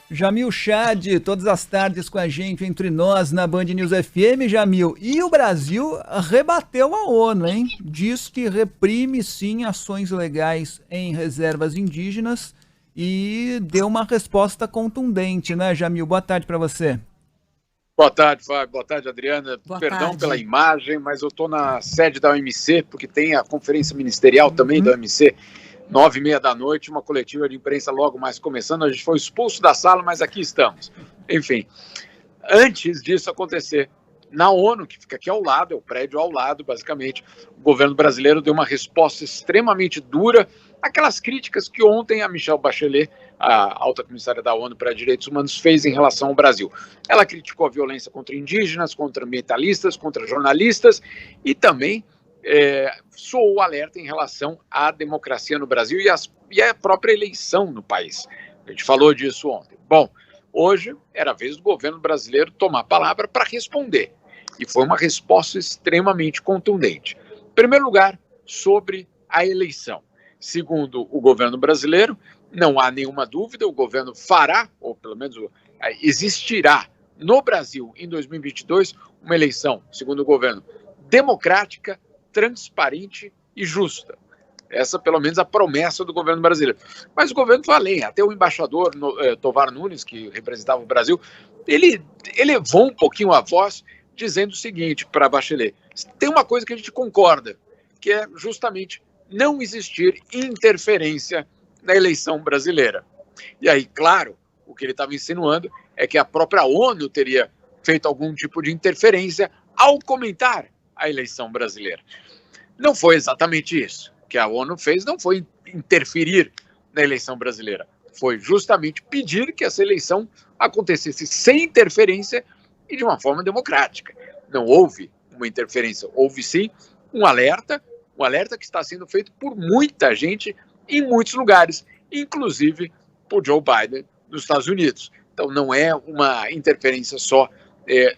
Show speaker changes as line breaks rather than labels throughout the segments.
Jamil Chad, todas as tardes com a gente, entre nós, na Band News FM, Jamil. E o Brasil rebateu a ONU, hein? Diz que reprime, sim, ações legais em reservas indígenas e deu uma resposta contundente, né, Jamil? Boa tarde para você.
Boa tarde, Fábio. Boa tarde, Adriana.
Boa
Perdão
tarde.
pela imagem, mas eu estou na sede da OMC, porque tem a conferência ministerial também da OMC, 9h30 da noite, uma coletiva de imprensa logo mais começando. A gente foi expulso da sala, mas aqui estamos. Enfim, antes disso acontecer, na ONU, que fica aqui ao lado, é o prédio ao lado, basicamente, o governo brasileiro deu uma resposta extremamente dura àquelas críticas que ontem a Michelle Bachelet, a alta comissária da ONU para Direitos Humanos, fez em relação ao Brasil. Ela criticou a violência contra indígenas, contra ambientalistas, contra jornalistas e também soou o alerta em relação à democracia no Brasil e à própria eleição no país. A gente falou disso ontem. Bom, hoje era a vez do governo brasileiro tomar a palavra para responder. E foi uma resposta extremamente contundente. Em primeiro lugar, sobre a eleição. Segundo o governo brasileiro, não há nenhuma dúvida, o governo fará, ou pelo menos existirá no Brasil em 2022, uma eleição, segundo o governo, democrática, transparente e justa. Essa, pelo menos, a promessa do governo brasileiro. Mas o governo vai além. Até o embaixador Tovar Nunes, que representava o Brasil, ele elevou um pouquinho a voz, dizendo o seguinte para a Bachelet: tem uma coisa que a gente concorda, que é justamente não existir interferência na eleição brasileira. E aí, claro, o que ele estava insinuando é que a própria ONU teria feito algum tipo de interferência ao comentar a eleição brasileira. Não foi exatamente isso. O que a ONU fez não foi interferir na eleição brasileira, foi justamente pedir que essa eleição acontecesse sem interferência e de uma forma democrática. Não houve uma interferência, houve sim um alerta que está sendo feito por muita gente em muitos lugares, inclusive por Joe Biden nos Estados Unidos. Então não é uma interferência só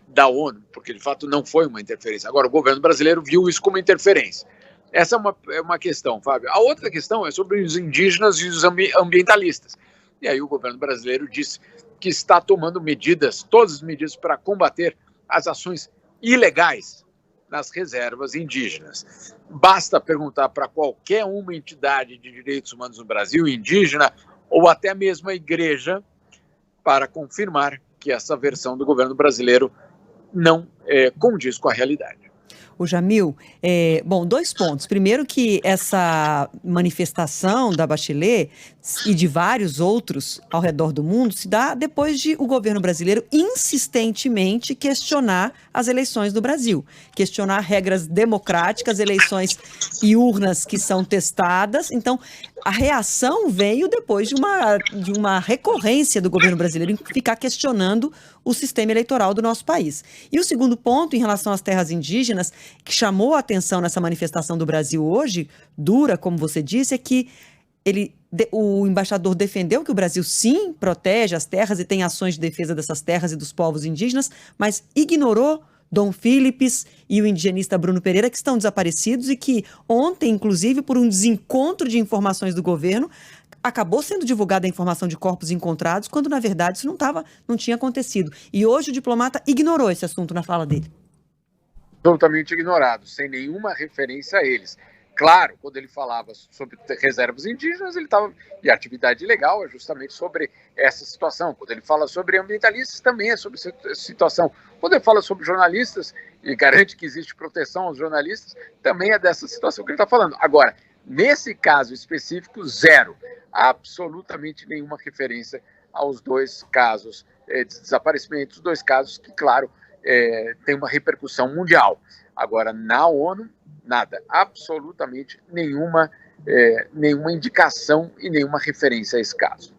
da ONU, porque de fato não foi uma interferência. Agora, o governo brasileiro viu isso como interferência. Essa é uma questão, Fábio. A outra questão é sobre os indígenas e os ambientalistas. E aí o governo brasileiro disse que está tomando medidas, todas as medidas para combater as ações ilegais nas reservas indígenas. Basta perguntar para qualquer uma entidade de direitos humanos no Brasil, indígena, ou até mesmo a igreja, para confirmar que essa versão do governo brasileiro não condiz com a realidade.
O Jamil, bom, 2 pontos. Primeiro que essa manifestação da Bachelet e de vários outros ao redor do mundo se dá depois de o governo brasileiro insistentemente questionar as eleições do Brasil, questionar regras democráticas, eleições e urnas que são testadas. Então, a reação veio depois de uma recorrência do governo brasileiro em ficar questionando o sistema eleitoral do nosso país. E o segundo ponto, em relação às terras indígenas, que chamou a atenção nessa manifestação do Brasil hoje, dura, como você disse, é que o embaixador defendeu que o Brasil sim protege as terras e tem ações de defesa dessas terras e dos povos indígenas, mas ignorou Dom Philips e o indigenista Bruno Pereira, que estão desaparecidos e que ontem, inclusive, por um desencontro de informações do governo, acabou sendo divulgada a informação de corpos encontrados, quando, na verdade, isso não tinha acontecido. E hoje o diplomata ignorou esse assunto na fala dele.
Absolutamente ignorado, sem nenhuma referência a eles. Claro, quando ele falava sobre reservas indígenas, ele estava. E a atividade ilegal é justamente sobre essa situação. Quando ele fala sobre ambientalistas, também é sobre essa situação. Quando ele fala sobre jornalistas e garante que existe proteção aos jornalistas, também é dessa situação que ele está falando. Agora, nesse caso específico, zero. Absolutamente nenhuma referência aos 2 casos de desaparecimento, os 2 casos que, claro, têm uma repercussão mundial. Agora, na ONU, nada, absolutamente nenhuma indicação e nenhuma referência a esse caso.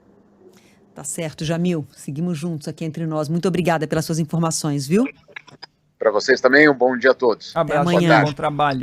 Tá certo, Jamil. Seguimos juntos aqui entre nós. Muito obrigada pelas suas informações, viu?
Para vocês também, um bom dia a todos.
Abraço,
amanhã.
bom trabalho.